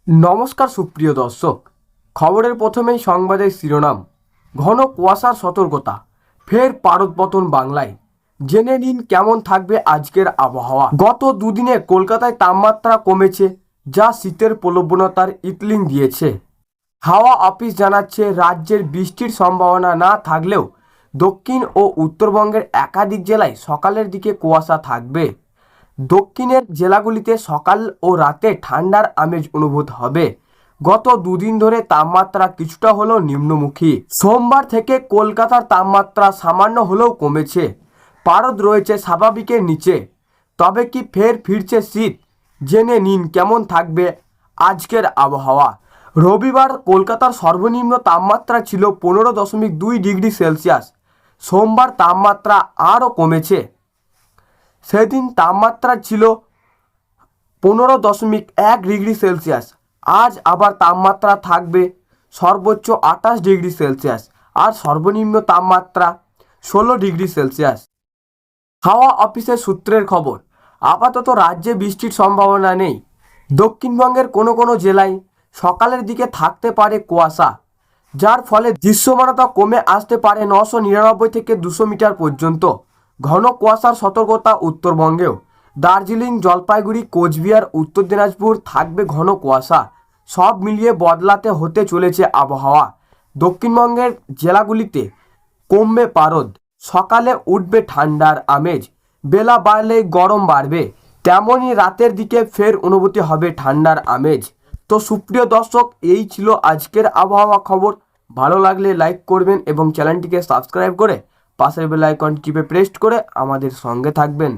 নমস্কার সুপ্রিয় দর্শক, খবরের প্রথমেই সংবাদের শিরোনাম। ঘন কুয়াশার সতর্কতা, ফের পারদপতন বাংলায়। জেনে নিন কেমন থাকবে আজকের আবহাওয়া। গত দুদিনে কলকাতায় তাপমাত্রা কমেছে, যা শীতের প্রলোভনতার ইতলিং দিয়েছে। হাওয়া অফিস জানাচ্ছে রাজ্যের বৃষ্টির সম্ভাবনা না থাকলেও দক্ষিণ ও উত্তরবঙ্গের একাধিক জেলায় সকালের দিকে কুয়াশা থাকবে। দক্ষিণের জেলাগুলিতে সকাল ও রাতে ঠান্ডার আমেজ অনুভূত হবে। গত দুদিন ধরে তাপমাত্রা কিছুটা হলেও নিম্নমুখী। সোমবার থেকে কলকাতার তাপমাত্রা সামান্য হলেও কমেছে, পারদ রয়েছে স্বাভাবিকের নিচে। তবে কি ফের ফিরছে শীত? জেনে নিন কেমন থাকবে আজকের আবহাওয়া। রবিবার কলকাতার সর্বনিম্ন তাপমাত্রা ছিল 15.2 ডিগ্রি সেলসিয়াস। সোমবার তাপমাত্রা আরও কমেছে, সেদিন তাপমাত্রা ছিল 15.1 ডিগ্রি সেলসিয়াস। আজ আবার তাপমাত্রা থাকবে সর্বোচ্চ 28 ডিগ্রি সেলসিয়াস আর সর্বনিম্ন তাপমাত্রা 16 ডিগ্রি সেলসিয়াস। হাওয়া অফিসের সূত্রের খবর, আপাতত রাজ্যে বৃষ্টির সম্ভাবনা নেই। দক্ষিণবঙ্গের কোনো কোনো জেলায় সকালের দিকে থাকতে পারে কুয়াশা, যার ফলে দৃশ্যমানতা কমে আসতে পারে 999 থেকে 200 মিটার পর্যন্ত। ঘন কুয়াশার সতর্কতা উত্তরবঙ্গেও। দার্জিলিং, জলপাইগুড়ি, কোচবিহার, উত্তর দিনাজপুর থাকবে ঘন কুয়াশা। সব মিলিয়ে বদলাতে হতে চলেছে আবহাওয়া। দক্ষিণবঙ্গের জেলাগুলিতে কমবে পারদ, সকালে উঠবে ঠান্ডার আমেজ, বেলা বাড়লেই গরম বাড়বে। তেমনই রাতের দিকে ফের অনুভূতি হবে ঠান্ডার আমেজ। তো সুপ্রিয় দর্শক, এই ছিল আজকের আবহাওয়া খবর। ভালো লাগলে লাইক করবেন এবং চ্যানেলটিকে সাবস্ক্রাইব করে পাশের বেল আইকন টিপে প্রেস করে আমাদের সঙ্গে থাকবেন।